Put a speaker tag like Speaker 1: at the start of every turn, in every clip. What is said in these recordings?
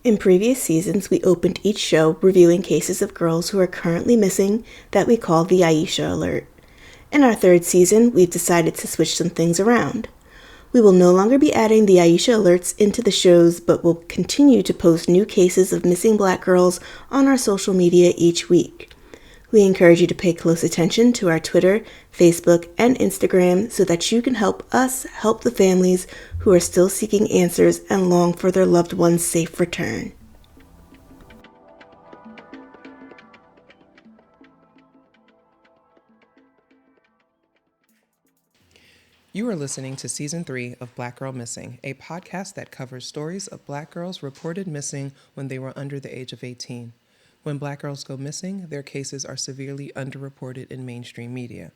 Speaker 1: In previous seasons, we opened each show reviewing cases of girls who are currently missing that we call the Aisha Alert. In our third season, we've decided to switch some things around. We will no longer be adding the Aisha alerts into the shows, but will continue to post new cases of missing black girls on our social media each week. We encourage you to pay close attention to our Twitter, Facebook, and Instagram so that you can help us help the families who are still seeking answers and long for their loved ones' safe return.
Speaker 2: You are listening to Season 3 of Black Girl Missing, a podcast that covers stories of black girls reported missing when they were under the age of 18. When black girls go missing, their cases are severely underreported in mainstream media.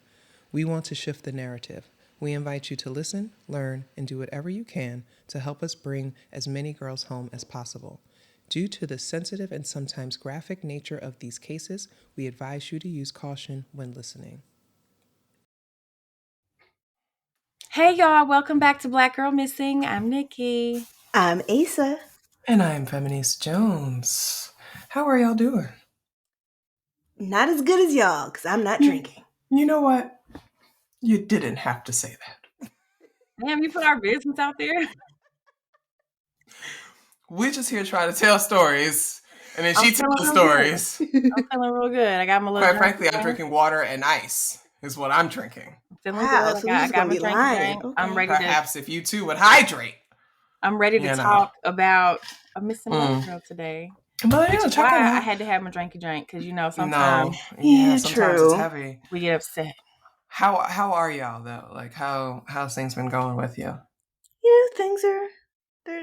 Speaker 2: We want to shift the narrative. We invite you to listen, learn, and do whatever you can to help us bring as many girls home as possible. Due to the sensitive and sometimes graphic nature of these cases, we advise you to use caution when listening.
Speaker 3: Hey y'all, welcome back to Black Girl Missing. I'm Nikki.
Speaker 1: I'm Asa.
Speaker 2: And I'm Feminist Jones. How are y'all doing?
Speaker 1: Not as good as y'all, because I'm not drinking.
Speaker 2: You know what? You didn't have to say that.
Speaker 3: Damn, you put our business out there.
Speaker 2: We're just here trying to tell stories, and then
Speaker 3: I'm
Speaker 2: she tells the
Speaker 3: feeling real
Speaker 2: stories.
Speaker 3: I'm feeling real good. I got my little
Speaker 2: Quite
Speaker 3: drink
Speaker 2: frankly, I'm
Speaker 3: drink.
Speaker 2: drinking water and ice is what I'm drinking.
Speaker 3: I'm feeling
Speaker 1: Wow,
Speaker 3: good.
Speaker 1: so we're
Speaker 3: I
Speaker 1: just
Speaker 3: got
Speaker 1: gonna
Speaker 3: my
Speaker 1: be
Speaker 3: drink
Speaker 1: lying.
Speaker 3: drink.
Speaker 1: Okay.
Speaker 3: I'm ready to
Speaker 2: Perhaps if you two would hydrate.
Speaker 3: talk about a missing black girl today.
Speaker 2: But
Speaker 3: Which
Speaker 2: yeah,
Speaker 3: is
Speaker 2: check
Speaker 3: why
Speaker 2: it
Speaker 3: I
Speaker 2: out.
Speaker 3: had to have my drinky drink, because
Speaker 2: No,
Speaker 3: sometimes
Speaker 1: Yeah,
Speaker 2: sometimes
Speaker 1: true.
Speaker 2: it's heavy.
Speaker 3: we get upset.
Speaker 2: How are y'all though? Like how's things been going with you?
Speaker 1: Things are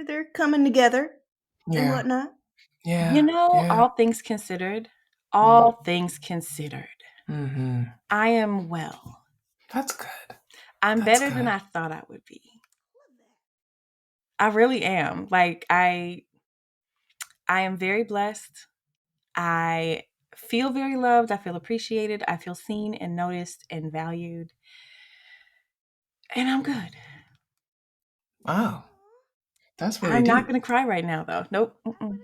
Speaker 1: they're coming together and
Speaker 2: Yeah,
Speaker 1: whatnot.
Speaker 2: yeah,
Speaker 3: All things considered,
Speaker 2: Mm-hmm.
Speaker 3: I am well.
Speaker 2: That's good.
Speaker 3: I'm
Speaker 2: That's
Speaker 3: better than
Speaker 2: good.
Speaker 3: I thought I would be. I really am. Like I am very blessed. I feel very loved. I feel appreciated. I feel seen and noticed and valued. And I'm good.
Speaker 2: Wow, that's really
Speaker 3: I'm not
Speaker 2: deep.
Speaker 3: going to cry right now, though. Nope. Mm-mm.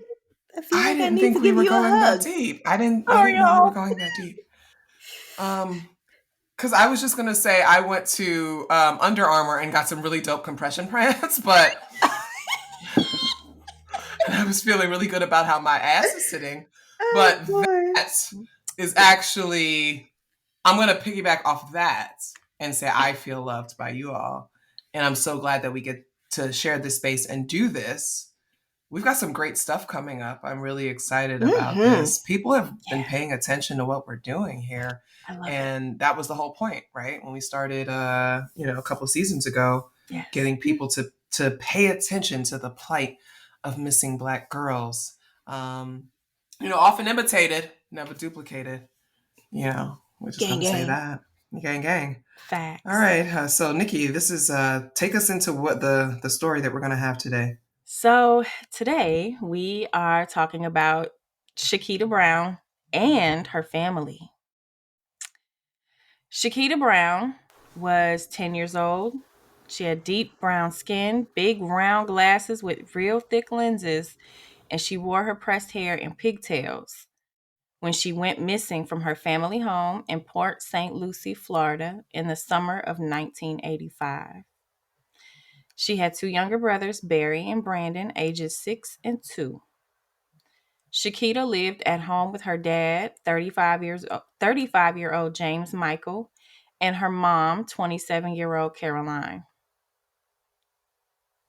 Speaker 1: I feel
Speaker 2: I
Speaker 1: like I
Speaker 2: didn't
Speaker 1: need
Speaker 2: think
Speaker 1: to
Speaker 2: we
Speaker 1: give
Speaker 2: were
Speaker 1: you a
Speaker 2: going that
Speaker 1: hug.
Speaker 2: deep. I didn't
Speaker 3: Sorry,
Speaker 2: know you were
Speaker 3: y'all.
Speaker 2: going that deep. Because I was just gonna say I went to Under Armour and got some really dope compression pants, but and I was feeling really good about how my ass is sitting. But
Speaker 1: Lord.
Speaker 2: that is actually I'm gonna piggyback off that and say I feel loved by you all, and I'm so glad that we get to share this space and do this. We've got some great stuff coming up. I'm really excited about this. People have been paying attention to what we're doing here.
Speaker 3: I love it.
Speaker 2: And that was the whole point, right? When we started a couple of seasons ago,
Speaker 3: Yes.
Speaker 2: getting people to pay attention to the plight of missing black girls. Often imitated, never duplicated. We're just
Speaker 1: Gang,
Speaker 2: gonna say
Speaker 1: gang.
Speaker 2: that. Gang, gang.
Speaker 3: Facts.
Speaker 2: All right. So Nikki, this is take us into what the story that we're gonna have today.
Speaker 3: So today we are talking about Sheketah Brown and her family. Sheketah Brown was 10 years old. She had deep brown skin, big round glasses with real thick lenses, and she wore her pressed hair in pigtails when she went missing from her family home in Port St. Lucie, Florida, in the summer of 1985. She had two younger brothers, Barry and Brandon, ages 6 and 2. Sheketah lived at home with her dad, 35-year-old James Michael, and her mom, 27-year-old Caroline.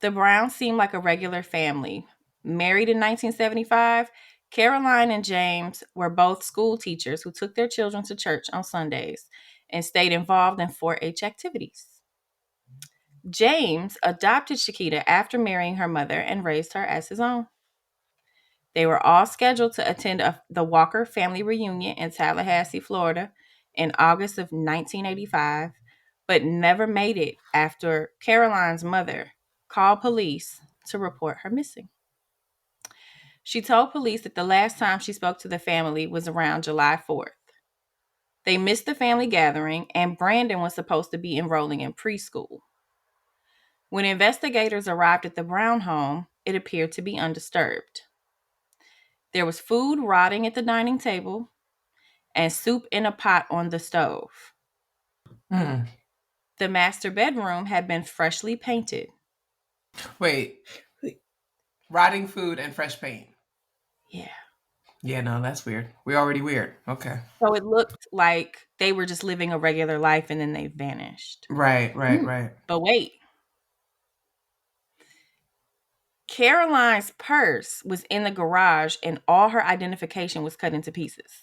Speaker 3: The Browns seemed like a regular family. Married in 1975, Caroline and James were both school teachers who took their children to church on Sundays and stayed involved in 4-H activities. James adopted Sheketah after marrying her mother and raised her as his own. They were all scheduled to attend the Walker family reunion in Tallahassee, Florida in August of 1985, but never made it after Caroline's mother called police to report her missing. She told police that the last time she spoke to the family was around July 4th. They missed the family gathering, and Brandon was supposed to be enrolling in preschool. When investigators arrived at the Brown home, it appeared to be undisturbed. There was food rotting at the dining table and soup in a pot on the stove.
Speaker 2: Mm.
Speaker 3: The master bedroom had been freshly painted.
Speaker 2: Wait. Rotting food and fresh paint.
Speaker 3: Yeah.
Speaker 2: Yeah, no, that's weird. We're already weird. Okay.
Speaker 3: So it looked like they were just living a regular life and then they vanished.
Speaker 2: Right.
Speaker 3: But wait. Caroline's purse was in the garage and all her identification was cut into pieces.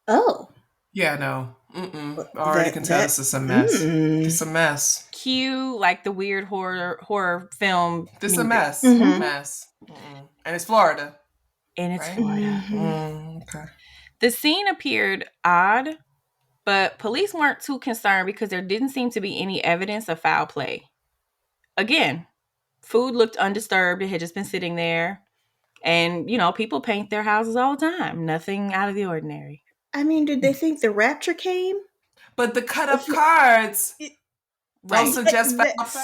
Speaker 1: Oh.
Speaker 2: Yeah, no. I already can tell this is a mess. It's a mess.
Speaker 3: Cue like the weird horror film.
Speaker 2: This is a mess.
Speaker 1: Mhm.
Speaker 2: Mess. Mm-mm. And it's Florida.
Speaker 3: And it's
Speaker 2: Right?
Speaker 3: Florida.
Speaker 2: Okay.
Speaker 3: The scene appeared odd, but police weren't too concerned because there didn't seem to be any evidence of foul play. Again, food looked undisturbed. It had just been sitting there. And, people paint their houses all the time. Nothing out of the ordinary.
Speaker 1: I mean, did they think the rapture came?
Speaker 2: But the cut up cards
Speaker 3: Right.
Speaker 2: don't suggest foul play.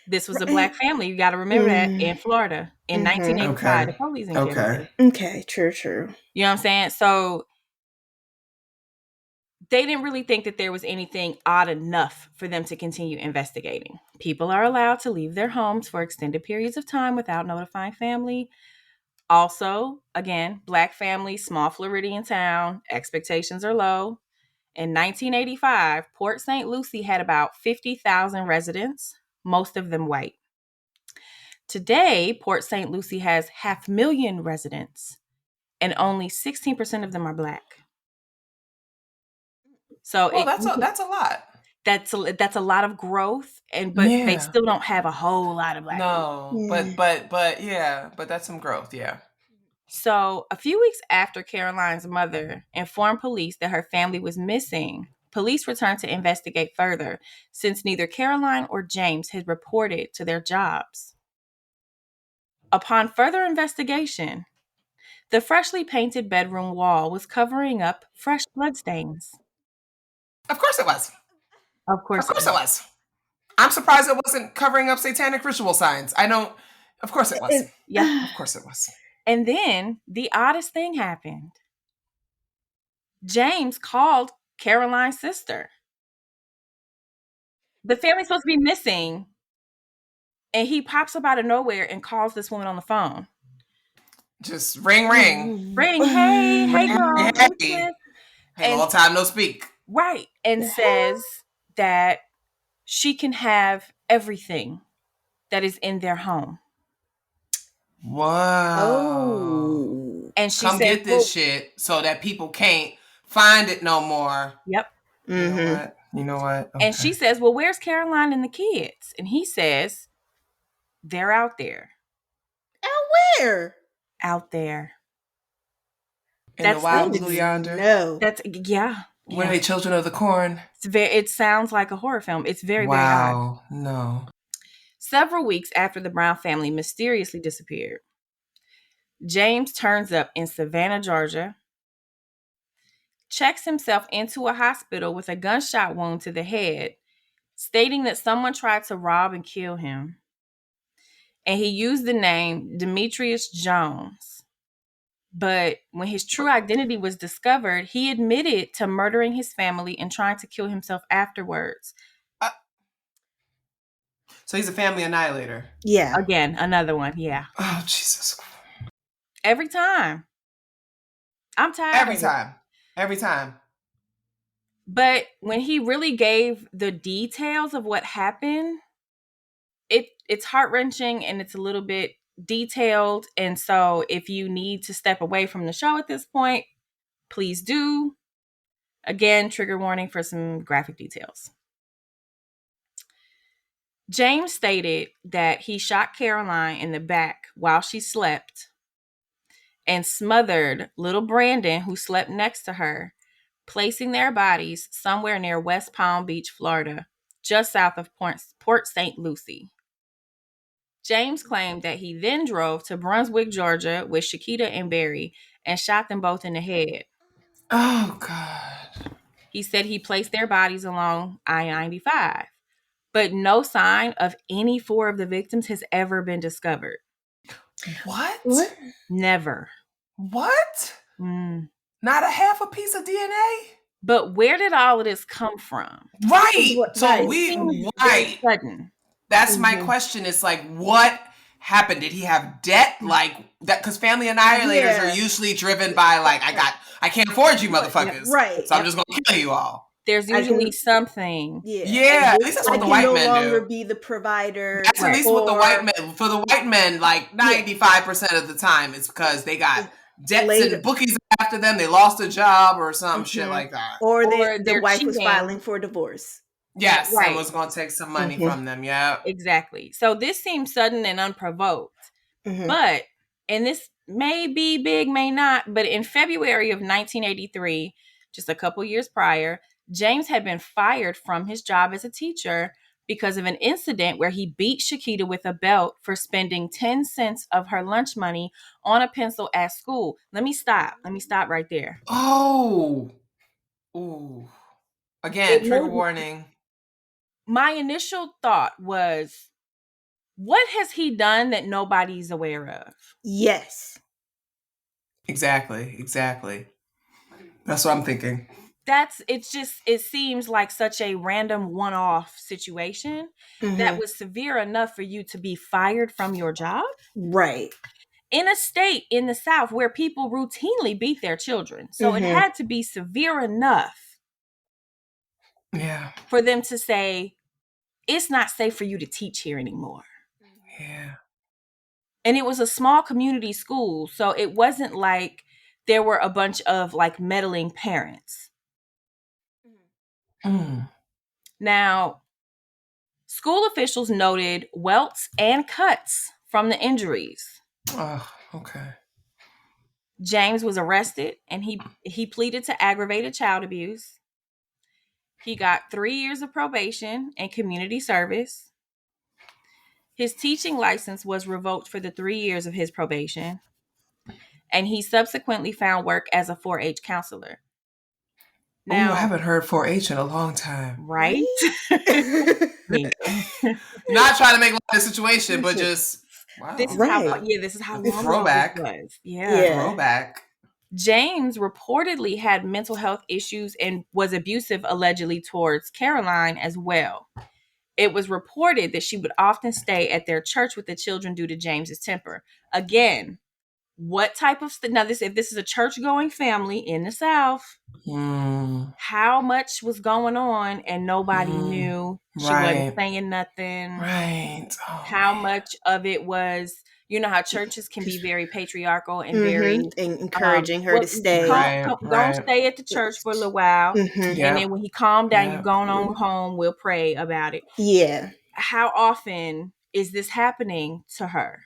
Speaker 3: This was a black family. You got to remember that in Florida in 1985. The police didn't care.
Speaker 1: Okay, true.
Speaker 3: You know what I'm saying? So they didn't really think that there was anything odd enough for them to continue investigating. People are allowed to leave their homes for extended periods of time without notifying family. Also, again, black family, small Floridian town, expectations are low. In 1985, Port St. Lucie had about 50,000 residents, most of them white. Today, Port St. Lucie has 500,000 residents, and only 16% of them are black. So
Speaker 2: that's a lot.
Speaker 3: That's a lot of growth, but they still don't have a whole lot of black people.
Speaker 2: No, but that's some growth, yeah.
Speaker 3: So a few weeks after Caroline's mother informed police that her family was missing, police returned to investigate further since neither Caroline or James had reported to their jobs. Upon further investigation, the freshly painted bedroom wall was covering up fresh bloodstains.
Speaker 2: Of course it was.
Speaker 3: Of course it was.
Speaker 2: I'm surprised it wasn't covering up satanic ritual signs. Of course it was.
Speaker 3: Yeah.
Speaker 2: Of course it was.
Speaker 3: And then the oddest thing happened. James called Caroline's sister. The family's supposed to be missing, and he pops up out of nowhere and calls this woman on the phone.
Speaker 2: Just ring.
Speaker 3: Hey, girl.
Speaker 2: Hey, long time no speak.
Speaker 3: Right. And says that she can have everything that is in their home.
Speaker 2: Wow.
Speaker 1: Oh.
Speaker 3: And she
Speaker 2: Come
Speaker 3: said,
Speaker 2: get this shit so that people can't find it no more.
Speaker 3: Yep.
Speaker 2: You know what? Okay.
Speaker 3: And she says, well, where's Caroline and the kids? And he says, they're out there.
Speaker 1: Out where?
Speaker 3: Out there.
Speaker 2: In the wild blue yonder?
Speaker 1: No.
Speaker 2: Were they children of the corn?
Speaker 3: It sounds like a horror film. It's very, very odd.
Speaker 2: Wow. No.
Speaker 3: Several weeks after the Brown family mysteriously disappeared, James turns up in Savannah, Georgia, checks himself into a hospital with a gunshot wound to the head, stating that someone tried to rob and kill him. And he used the name Demetrius Jones. But when his true identity was discovered, he admitted to murdering his family and trying to kill himself afterwards.
Speaker 2: So he's a family annihilator.
Speaker 1: Yeah.
Speaker 3: Again, another one. Yeah.
Speaker 2: Oh, Jesus.
Speaker 3: Every time. I'm tired.
Speaker 2: Every time.
Speaker 3: But when he really gave the details of what happened, it's heart-wrenching and it's a little bit detailed. And so if you need to step away from the show at this point, please do. Again, trigger warning for some graphic details. James stated that he shot Caroline in the back while she slept and smothered little Brandon, who slept next to her, placing their bodies somewhere near West Palm Beach, Florida, just south of Port St. Lucie. James claimed that he then drove to Brunswick, Georgia with Sheketah and Barry and shot them both in the head.
Speaker 2: Oh, God.
Speaker 3: He said he placed their bodies along I-95, but no sign of any 4 of the victims has ever been discovered.
Speaker 2: What?
Speaker 3: Never.
Speaker 4: What?
Speaker 3: Mm.
Speaker 4: Not a half a piece of DNA?
Speaker 3: But where did all of this come from?
Speaker 4: Right. So
Speaker 3: It seems very
Speaker 4: right.
Speaker 3: sudden.
Speaker 4: That's my question. It's like, what happened? Did he have debt? Like that? Because family annihilators are usually driven by like, I can't afford you, motherfuckers.
Speaker 1: Right.
Speaker 4: So I'm just gonna kill you all.
Speaker 3: There's usually something.
Speaker 4: Yeah. At least that's what the white men do.
Speaker 1: I can no longer be the provider.
Speaker 4: That's at least what the white men. For the white men, like 95% of the time, it's because they got debts and bookies after them. They lost a job or some shit like that.
Speaker 1: Or the wife was filing for divorce.
Speaker 4: Yes, and was going to take some money from them. Yeah,
Speaker 3: exactly. So this seems sudden and unprovoked. But, and this may be big, may not, but in February of 1983, just a couple years prior, James had been fired from his job as a teacher because of an incident where he beat Sheketah with a belt for spending 10 cents of her lunch money on a pencil at school. Let me stop right there.
Speaker 4: Oh. Ooh. Again, trigger warning.
Speaker 3: My initial thought was, what has he done that nobody's aware of?
Speaker 1: Yes.
Speaker 4: Exactly. That's what I'm thinking.
Speaker 3: It seems like such a random one-off situation that was severe enough for you to be fired from your job.
Speaker 1: Right.
Speaker 3: In a state in the South where people routinely beat their children. So it had to be severe enough for them to say, it's not safe for you to teach here anymore.
Speaker 4: Yeah.
Speaker 3: And it was a small community school. So it wasn't like there were a bunch of like meddling parents. Now, school officials noted welts and cuts from the injuries.
Speaker 4: Oh, okay.
Speaker 3: James was arrested and he pleaded to aggravated child abuse. He got 3 years of probation and community service. His teaching license was revoked for the 3 years of his probation. And he subsequently found work as a 4-H counselor.
Speaker 4: Now, I haven't heard 4-H in a long time.
Speaker 3: Right?
Speaker 4: Not trying to make light of the situation, but just wow.
Speaker 3: This is how long
Speaker 4: throwback
Speaker 3: was.
Speaker 4: Throwback.
Speaker 3: James reportedly had mental health issues and was abusive allegedly towards Caroline as well. It was reported that she would often stay at their church with the children due to James's temper. Again, what type of if this is a church-going family in the South, how much was going on and nobody knew? She wasn't saying nothing.
Speaker 4: Right.
Speaker 3: Oh, how much of it was, you know how churches can be very patriarchal and very
Speaker 1: encouraging her to stay.
Speaker 3: Go stay at the church for a little while. And then when he calmed down, you're going on home, we'll pray about it.
Speaker 1: Yeah.
Speaker 3: How often is this happening to her?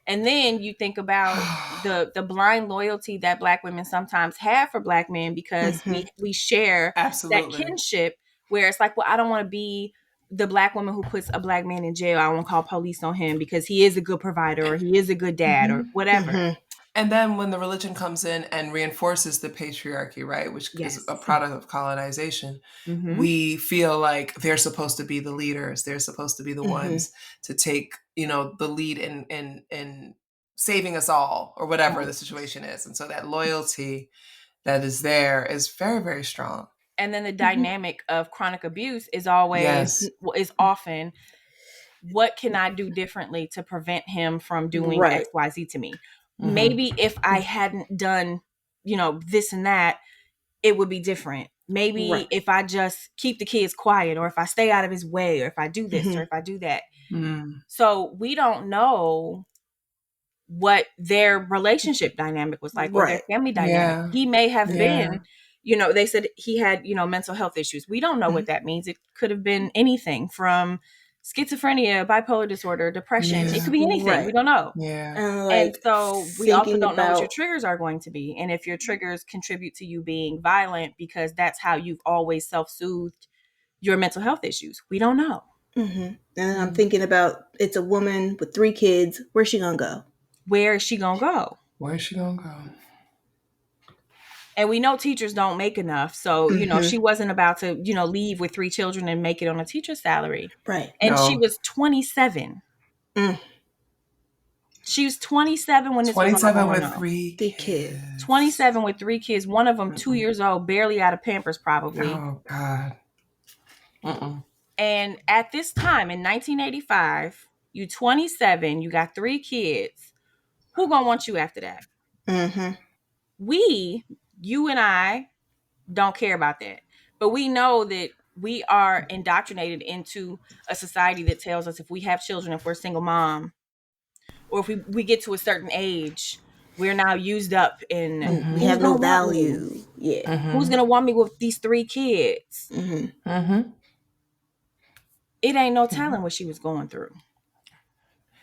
Speaker 3: And then you think about the blind loyalty that Black women sometimes have for Black men because we share that kinship where it's like, well, I don't want to be the Black woman who puts a Black man in jail. I won't call police on him because he is a good provider or he is a good dad or whatever.
Speaker 4: And then when the religion comes in and reinforces the patriarchy, right, which is a product of colonization, we feel like they're supposed to be the leaders. They're supposed to be the ones to take, the lead in saving us all or whatever the situation is. And so that loyalty that is there is very, very strong.
Speaker 3: And then the dynamic of chronic abuse is often, what can I do differently to prevent him from doing XYZ to me? Maybe if I hadn't done, this and that, it would be different. Maybe if I just keep the kids quiet or if I stay out of his way or if I do this or if I do that. So we don't know what their relationship dynamic was like or their family dynamic. He may have been, they said he had, mental health issues. We don't know what that means. It could have been anything from schizophrenia, bipolar disorder, depression. It could be anything. We don't know. And so we also don't know what your triggers are going to be. And if your triggers contribute to you being violent because that's how you've always self-soothed your mental health issues. We don't know.
Speaker 1: And I'm thinking about, it's a woman with 3 kids. Where's she going to go?
Speaker 3: Where is she going to go?
Speaker 4: Where's she going to go?
Speaker 3: And we know teachers don't make enough. So, she wasn't about to, leave with 3 children and make it on a teacher's salary.
Speaker 1: Right.
Speaker 3: And she was 27. She was 27 when this was all
Speaker 4: 27
Speaker 3: going
Speaker 4: with
Speaker 3: on.
Speaker 4: 3 kids.
Speaker 3: 27 with 3 kids. One of them 2 years old, barely out of Pampers, probably.
Speaker 4: Oh, God.
Speaker 3: And at this time in 1985, you 27, you got 3 kids. Who gonna want you after that? You and I don't care about that. But we know that we are indoctrinated into a society that tells us if we have children, if we're a single mom, or if we get to a certain age, we're now used up and
Speaker 1: we have no value. Yeah.
Speaker 3: Who's gonna want me with these 3 kids? It ain't no telling what she was going through.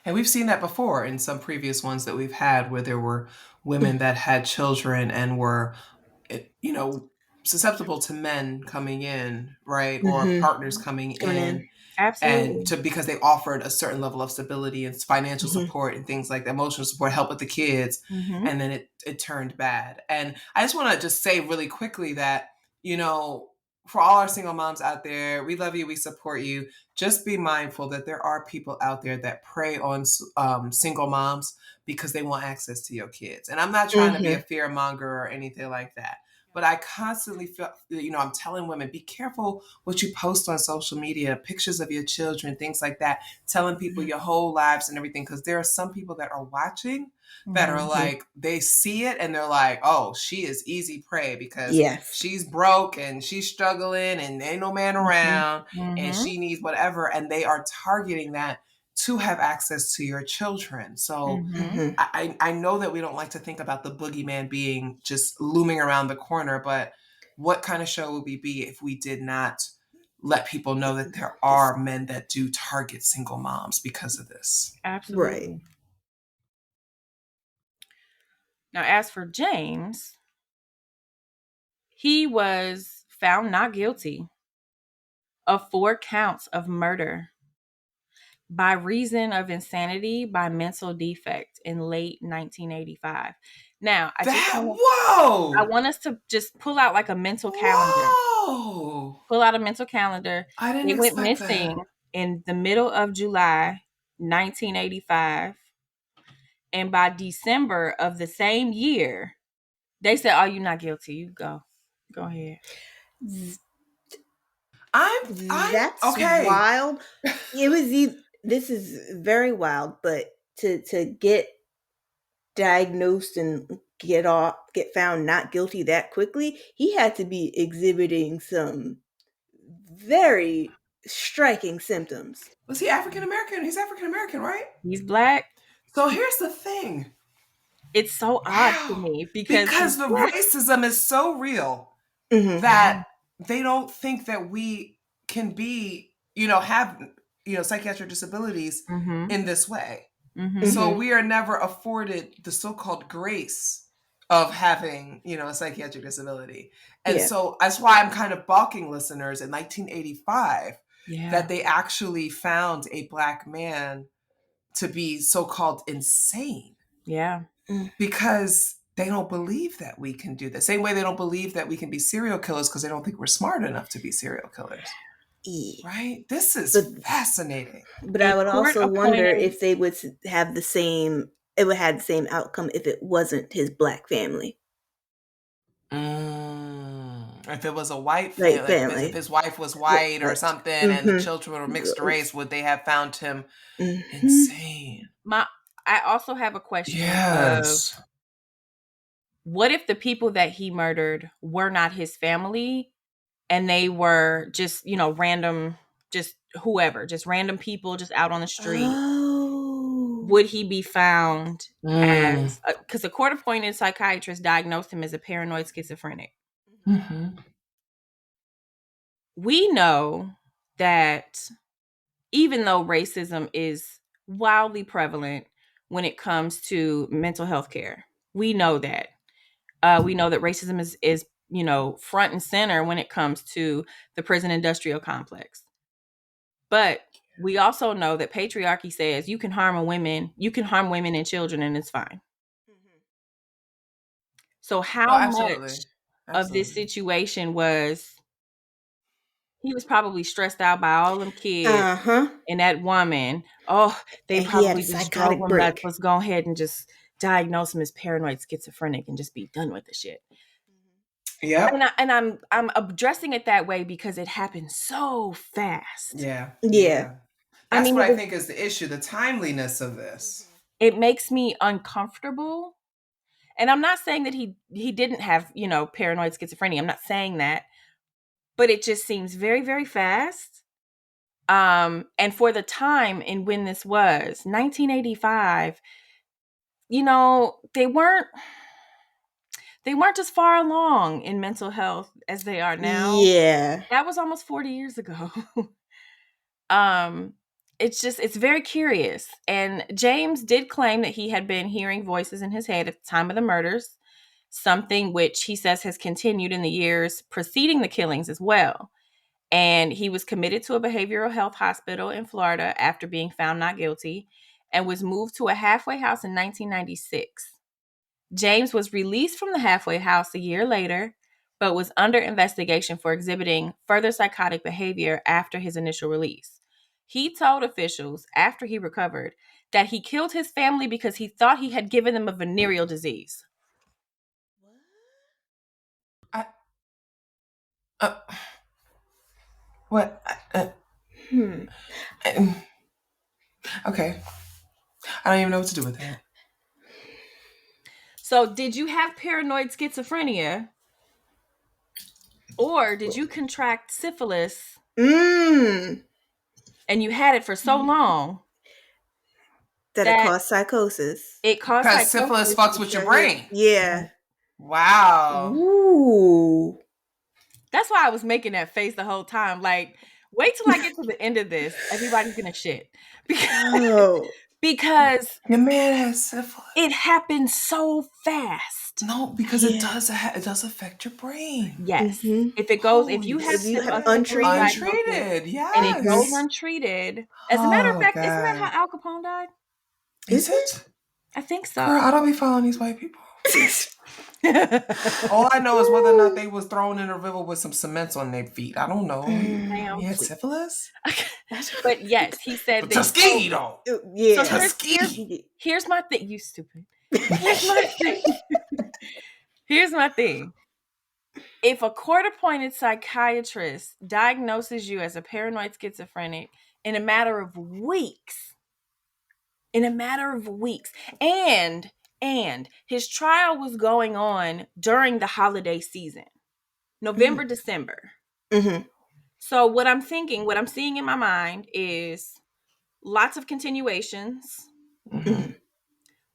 Speaker 4: And we've seen that before in some previous ones that we've had where there were women that had children and were, susceptible to men coming in, right? Or partners coming in.
Speaker 3: Absolutely.
Speaker 4: And because they offered a certain level of stability and financial support and things like that, emotional support, help with the kids. And then it turned bad. And I just want to just say really quickly that, for all our single moms out there, we love you, we support you. Just be mindful that there are people out there that prey on single moms because they want access to your kids. And I'm not trying to be a fear monger or anything like that. But I constantly feel, I'm telling women, be careful what you post on social media, pictures of your children, things like that, telling people your whole lives and everything. Because there are some people that are watching that are like, they see it and they're like, oh, she is easy prey because she's broke and she's struggling and ain't no man around and she needs whatever. And they are targeting that to have access to your children. So I know that we don't like to think about the boogeyman being just looming around the corner, but what kind of show would we be if we did not let people know that there are men that do target single moms because of this?
Speaker 3: Absolutely. Right. Now, as for James, he was found not guilty of 4 counts of murder by reason of insanity by mental defect in late 1985. Now, I want us to just pull out like a mental calendar. Pull out a mental calendar.
Speaker 4: I didn't
Speaker 3: expect went missing
Speaker 4: that.
Speaker 3: In the middle of July 1985. And by December of the same year, they said, oh, you're not guilty. You go. Go ahead.
Speaker 1: That's
Speaker 4: okay.
Speaker 1: Wild. This is very wild, but to get diagnosed and get found not guilty that quickly, he had to be exhibiting some very striking symptoms.
Speaker 4: Was he African American? He's African American, right?
Speaker 3: He's Black.
Speaker 4: So here's the thing.
Speaker 3: It's so odd to me because
Speaker 4: the racism is so real that they don't think that we can be, have, psychiatric disabilities in this way. So we are never afforded the so-called grace of having, a psychiatric disability. And so that's why I'm kind of balking listeners in 1985 that they actually found a Black man to be so-called insane.
Speaker 3: Yeah.
Speaker 4: Because they don't believe that we can do this. Same way they don't believe that we can be serial killers because they don't think we're smart enough to be serial killers. Right? This is fascinating.
Speaker 1: But I would also wonder if they would have the same outcome if it wasn't his Black family.
Speaker 4: If it was a white family. If his wife was white or something and the children were mixed race, would they have found him insane?
Speaker 3: I also have a question.
Speaker 4: Yes.
Speaker 3: What if the people that he murdered were not his family and they were just, random, just whoever, just random people just out on the street? Would he be found as, because a court-appointed psychiatrist diagnosed him as a paranoid schizophrenic. We know that even though racism is wildly prevalent when it comes to mental health care, we know that. We know that racism is front and center when it comes to the prison industrial complex. But we also know that patriarchy says you can harm women and children, and it's fine. So how much of this situation was He was probably stressed out by all them kids and that woman. Oh, they
Speaker 1: and he had
Speaker 3: probably
Speaker 1: a
Speaker 3: just drove
Speaker 1: psychotic
Speaker 3: him nuts.
Speaker 1: break.
Speaker 3: Let's go ahead and just diagnose him as paranoid schizophrenic and just be done with the shit.
Speaker 4: Yeah.
Speaker 3: And I'm addressing it that way because it happened so fast.
Speaker 4: Yeah.
Speaker 1: Yeah.
Speaker 4: That's what I think is the issue, the timeliness of this.
Speaker 3: It makes me uncomfortable. And I'm not saying that he didn't have, you know, paranoid schizophrenia. I'm not saying that. But it just seems very, very fast. And for the time in when this was, 1985, you know, they weren't as far along in mental health as they are now.
Speaker 1: Yeah.
Speaker 3: That was almost 40 years ago. It's very curious. And James did claim that he had been hearing voices in his head at the time of the murders, something which he says has continued in the years preceding the killings as well. And he was committed to a behavioral health hospital in Florida after being found not guilty and was moved to a halfway house in 1996. James was released from the halfway house a year later, but was under investigation for exhibiting further psychotic behavior after his initial release. He told officials after he recovered that he killed his family because he thought he had given them a venereal disease.
Speaker 4: What? Okay. I don't even know what to do with that.
Speaker 3: So, did you have paranoid schizophrenia? Or did you contract syphilis and you had it for so long
Speaker 1: that it caused psychosis?
Speaker 3: It caused
Speaker 4: because
Speaker 3: psychosis.
Speaker 4: syphilis fucks with your brain.
Speaker 1: Yeah.
Speaker 4: Wow.
Speaker 1: Ooh.
Speaker 3: That's why I was making that face the whole time. Like, wait till I get to the end of this. Everybody's gonna shit. Because
Speaker 4: your man has syphilis.
Speaker 3: It happened so fast.
Speaker 4: No, because it does affect your brain.
Speaker 3: Yes. If it goes, if you have
Speaker 1: untreated,
Speaker 4: yes,
Speaker 3: and it goes untreated. As a matter of fact, isn't that how Al Capone died?
Speaker 4: Is it?
Speaker 3: I think so.
Speaker 4: Girl, I don't be following these white people. All I know is whether or not they was thrown in a river with some cement on their feet. I don't know. He had syphilis?
Speaker 3: But yes, he said that.
Speaker 4: Tuskegee, though.
Speaker 1: Yeah.
Speaker 3: So here's my thing. You stupid. Here's my thing. Here's my thing. If a court-appointed psychiatrist diagnoses you as a paranoid schizophrenic in a matter of weeks, and his trial was going on during the holiday season, November, December. So what I'm seeing in my mind is lots of continuations,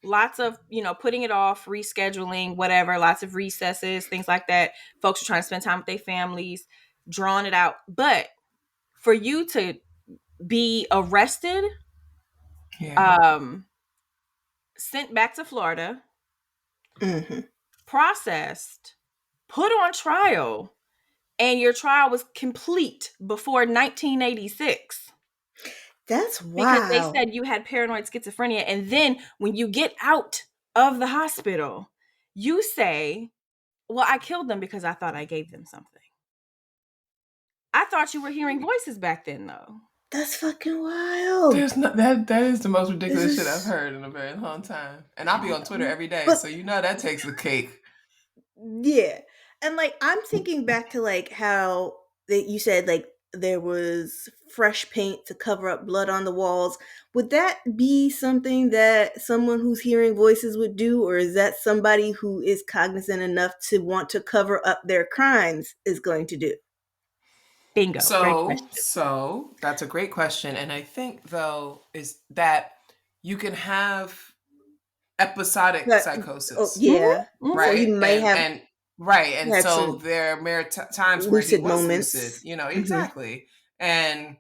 Speaker 3: lots of, putting it off, rescheduling, whatever, lots of recesses, things like that. Folks are trying to spend time with their families, drawing it out. But for you to be arrested, sent back to Florida, processed, put on trial, and your trial was complete before 1986.
Speaker 1: That's wild.
Speaker 3: Because they said you had paranoid schizophrenia. And then when you get out of the hospital, you say, well, I killed them because I thought I gave them something. I thought you were hearing voices back then, though.
Speaker 1: That's fucking wild.
Speaker 4: That is the most ridiculous shit I've heard in a very long time. And I'll be on Twitter every day, so that takes the cake.
Speaker 1: Yeah. And I'm thinking back to how you said there was fresh paint to cover up blood on the walls. Would that be something that someone who's hearing voices would do, or is that somebody who is cognizant enough to want to cover up their crimes is going to do?
Speaker 3: Bingo.
Speaker 4: So that's a great question. And I think, though, is that you can have episodic psychosis.
Speaker 1: Yeah.
Speaker 4: Right.
Speaker 1: So you might have...
Speaker 4: And so there are times where he was
Speaker 1: moments.
Speaker 4: lucid, exactly. And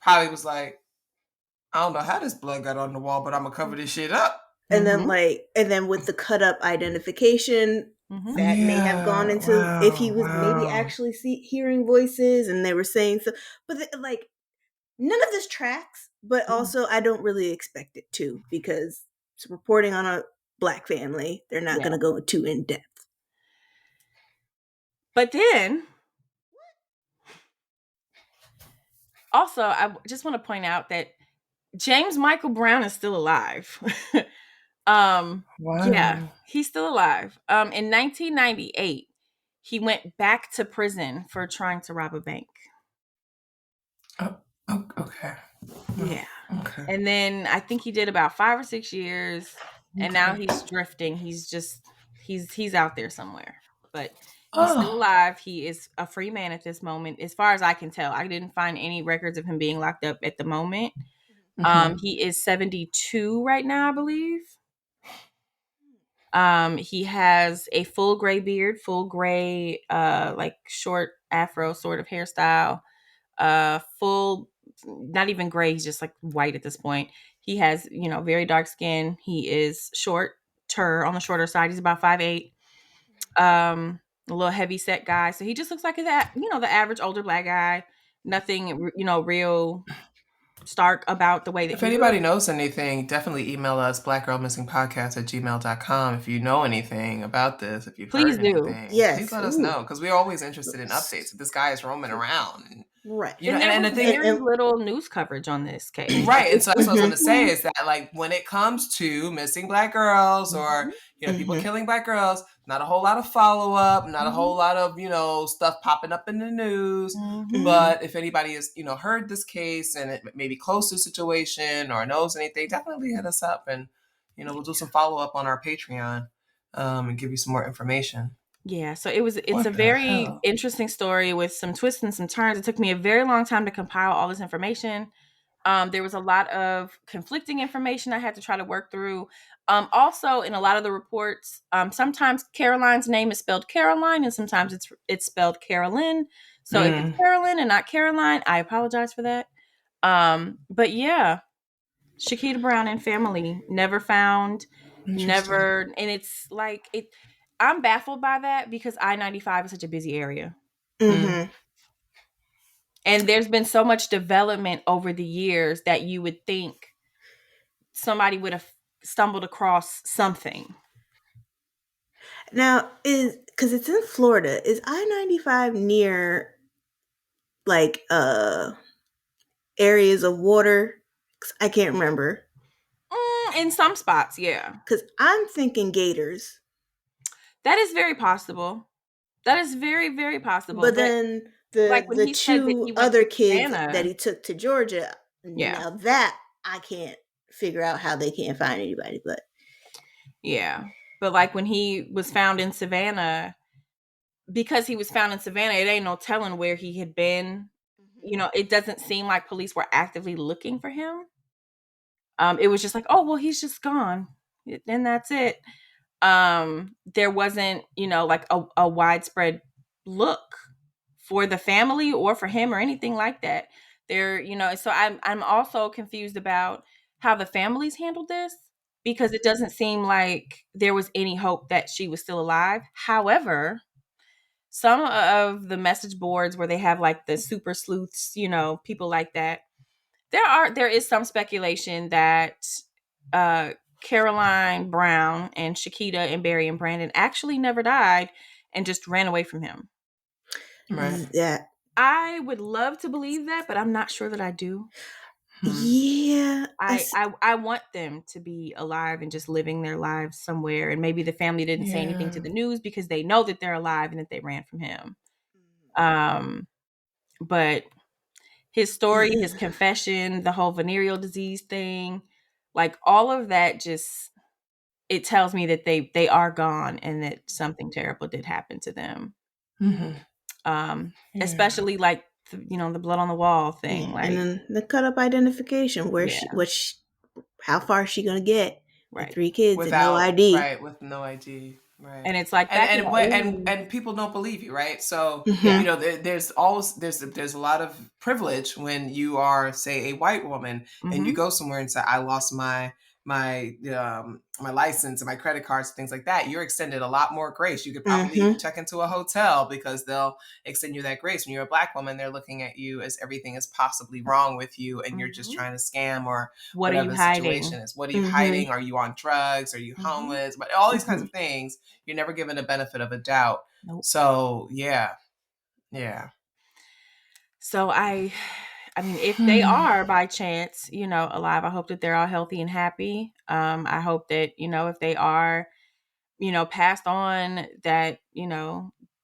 Speaker 4: probably was like, I don't know how this blood got on the wall, but I'm going to cover this shit up.
Speaker 1: And then with the cut up identification, that may have gone into if he was maybe actually hearing voices and they were saying so. But none of this tracks, but also I don't really expect it to, because it's reporting on a Black family. They're not going to go too in depth.
Speaker 3: But then Also, I just want to point out that James Michael Brown is still alive.
Speaker 4: Wow.
Speaker 3: Yeah, he's still alive. In 1998, he went back to prison for trying to rob a bank.
Speaker 4: Oh, okay.
Speaker 3: Yeah.
Speaker 4: Okay.
Speaker 3: And then I think he did about 5 or 6 years, and now
Speaker 4: Okay.
Speaker 3: he's drifting. He's out there somewhere. But he's still
Speaker 4: Oh.
Speaker 3: alive. He is a free man at this moment, as far as I can tell. I didn't find any records of him being locked up at the moment. He is 72 right now, I believe. He has a full gray beard, full gray, like short afro sort of hairstyle. Full, not even gray. He's just like white at this point. He has, very dark skin. He is shorter on the shorter side. He's about 5'8". A little heavy set guy. So he just looks like that, the average older black guy. Nothing, real stark about the way that
Speaker 4: If
Speaker 3: he
Speaker 4: anybody
Speaker 3: looks.
Speaker 4: knows anything, definitely email us blackgirlmissingpodcast@gmail.com. If you know anything about this, if you've
Speaker 3: Please
Speaker 4: heard
Speaker 3: do.
Speaker 4: anything, please
Speaker 1: Yes.
Speaker 4: let us
Speaker 1: Ooh.
Speaker 4: know, because we're always interested in updates. If this guy is roaming around, and,
Speaker 1: Right.
Speaker 3: And there
Speaker 4: and
Speaker 3: was
Speaker 4: the thing,
Speaker 3: very little news coverage on this case. Like,
Speaker 4: right, and so that's what I was going to say,
Speaker 3: Mhm.
Speaker 4: is that, like, when it comes to missing black girls, or people killing black girls, not a whole lot of follow-up, not a whole lot of stuff popping up in the news. But if anybody has heard this case, and it may be close to the situation or knows anything, definitely hit us up, and we'll do some follow-up on our Patreon, and give you some more information.
Speaker 3: Yeah, so it's a
Speaker 4: What the
Speaker 3: very
Speaker 4: hell?
Speaker 3: interesting story with some twists and some turns. It took me a very long time to compile all this information. There was a lot of conflicting information I had to try to work through. Also, in a lot of the reports, sometimes Caroline's name is spelled Caroline, and sometimes it's spelled Carolyn. So if it's Carolyn and not Caroline, I apologize for that. But yeah, Sheketah Brown and family never found,
Speaker 4: Interesting.
Speaker 3: never, and it's like it. I'm baffled by that because I-95 is such a busy area.
Speaker 1: Mm-hmm.
Speaker 3: And there's been so much development over the years that you would think somebody would have stumbled across something.
Speaker 1: Now, because it's in Florida, is I-95 near like areas of water? 'Cause I can't remember.
Speaker 3: In some spots, yeah.
Speaker 1: Because I'm thinking Gators.
Speaker 3: That is very possible. That is very, very possible.
Speaker 1: But
Speaker 3: But
Speaker 1: then
Speaker 3: like when
Speaker 1: the
Speaker 3: he said that he
Speaker 1: two
Speaker 3: went
Speaker 1: other
Speaker 3: to
Speaker 1: kids that
Speaker 3: Savannah,
Speaker 1: he took to Georgia,
Speaker 3: yeah.
Speaker 1: now that I can't figure out how they can't find anybody. But
Speaker 3: Yeah. But like when he was found in Savannah, because he was found in Savannah, it ain't no telling where he had been. It doesn't seem like police were actively looking for him. It was just like, oh, well, he's just gone. And that's it. There wasn't, like a widespread look for the family or for him or anything like that. So I'm also confused about how the families handled this, because it doesn't seem like there was any hope that she was still alive. However, some of the message boards where they have like the super sleuths, people like that, there is some speculation that Caroline Brown and Sheketah and Barry and Brandon actually never died and just ran away from him.
Speaker 4: Right.
Speaker 1: that,
Speaker 3: I would love to believe that, but I'm not sure that I do.
Speaker 1: yeah,
Speaker 3: I want them to be alive and just living their lives somewhere, and maybe the family didn't say anything to the news because they know that they're alive and that they ran from him. But his story, his confession, the whole venereal disease thing, like all of that, just it tells me that they are gone and that something terrible did happen to them. Especially like the blood on the wall thing,
Speaker 1: yeah.
Speaker 3: like,
Speaker 1: And then the cut up identification, where
Speaker 3: yeah,
Speaker 1: how far is she gonna get with
Speaker 3: right.
Speaker 1: 3 kids and no
Speaker 4: Without,
Speaker 1: ID?
Speaker 4: right, with no ID, right.
Speaker 3: And it's like
Speaker 4: and
Speaker 3: back in
Speaker 4: and
Speaker 3: the
Speaker 4: what
Speaker 3: 80s.
Speaker 4: and people don't believe you, right? So
Speaker 3: Yeah.
Speaker 4: there's always there's a lot of privilege when you are, say, a white woman, and you go somewhere and say, I lost my license and my credit cards, things like that. You're extended a lot more grace. You could probably check into a hotel because they'll extend you that grace. When you're a black woman, they're looking at you as everything is possibly wrong with you, and you're just trying to scam, or
Speaker 3: What are
Speaker 4: whatever
Speaker 3: you
Speaker 4: the
Speaker 3: hiding?
Speaker 4: situation is. What are you hiding? Are you on drugs? Are you homeless? But all these kinds of things, you're never given a benefit of a doubt.
Speaker 3: Nope.
Speaker 4: So yeah.
Speaker 3: So I mean, if they are by chance, alive, I hope that they're all healthy and happy. I hope that, if they are, passed on, that,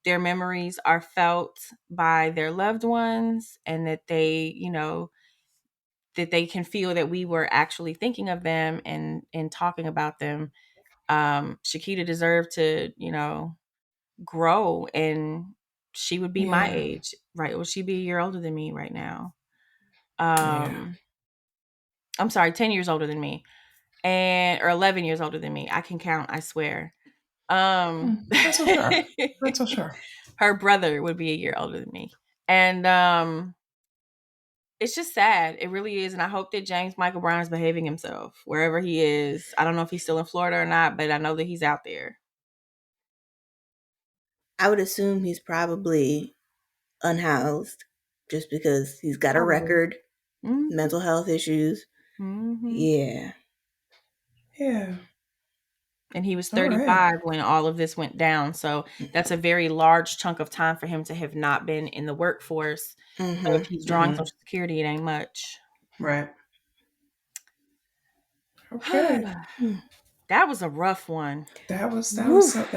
Speaker 3: their memories are felt by their loved ones, and that they can feel that we were actually thinking of them and talking about them. Sheketah deserved to, grow, and she would be my age, right? Well, she'd be a year older than me right now. I'm sorry, 10 years older than me, or 11 years older than me. I can count, I swear.
Speaker 4: That's so sure. That's so sure.
Speaker 3: Her brother would be a year older than me. And it's just sad. It really is. And I hope that James Michael Brown is behaving himself wherever he is. I don't know if he's still in Florida or not, but I know that he's out there.
Speaker 1: I would assume he's probably unhoused just because he's got a record, mental health issues. Yeah.
Speaker 3: And he was 35 when all of this went down. So that's a very large chunk of time for him to have not been in the workforce. So if he's drawing Social Security, it ain't much.
Speaker 4: Right. Okay.
Speaker 3: That was a rough one.
Speaker 4: That was a lot.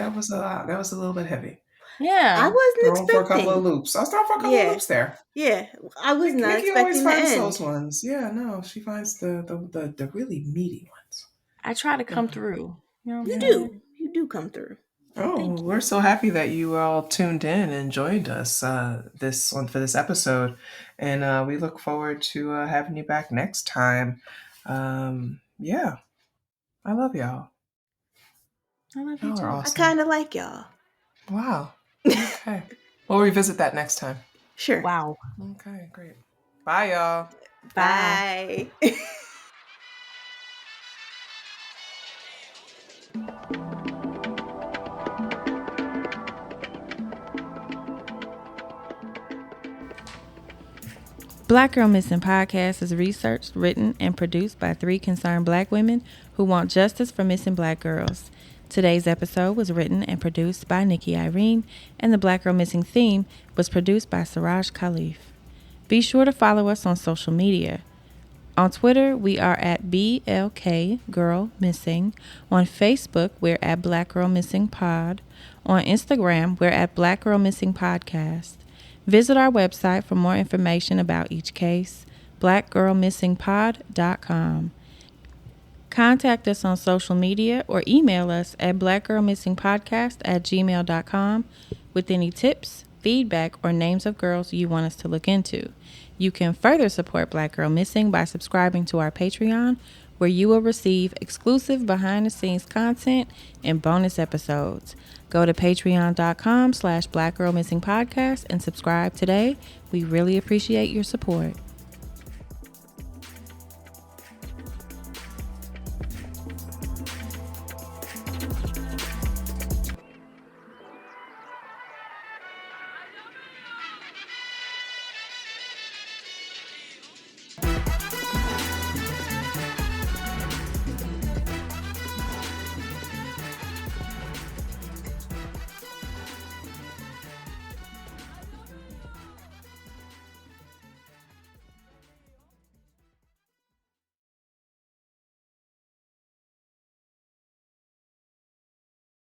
Speaker 4: That was a little bit heavy.
Speaker 3: Yeah.
Speaker 1: I wasn't expecting.
Speaker 4: For a couple of loops. I was throwing for a couple of loops there.
Speaker 1: Yeah. I was not
Speaker 4: Nikki
Speaker 1: expecting
Speaker 4: always
Speaker 1: the
Speaker 4: finds
Speaker 1: end.
Speaker 4: those ones. Yeah, no, she finds the really meaty ones.
Speaker 3: I try to come through.
Speaker 1: You do come through.
Speaker 4: Oh, we're so happy that you all tuned in and joined us for this episode, and we look forward to having you back next time. Yeah, I love y'all.
Speaker 3: I love you too.
Speaker 4: Awesome.
Speaker 1: I kind of like y'all.
Speaker 4: Wow. Okay, we'll revisit that next time.
Speaker 1: Sure.
Speaker 3: Wow.
Speaker 4: Okay, great. Bye, y'all.
Speaker 1: Bye.
Speaker 3: Black Girl Missing Podcast is researched, written, and produced by 3 concerned Black women who want justice for missing Black girls. Today's episode was written and produced by Nikki Irene, and the Black Girl Missing theme was produced by Siraj Khalif. Be sure to follow us on social media. On Twitter, we are at BLK Girl Missing. On Facebook, we're at Black Girl Missing Pod. On Instagram, we're at Black Girl Missing Podcast. Visit our website for more information about each case, blackgirlmissingpod.com. Contact us on social media or email us at blackgirlmissingpodcast@gmail.com with any tips, feedback, or names of girls you want us to look into. You can further support Black Girl Missing by subscribing to our Patreon, where you will receive exclusive behind-the-scenes content and bonus episodes. Go to patreon.com/blackgirlmissingpodcast and subscribe today. We really appreciate your support.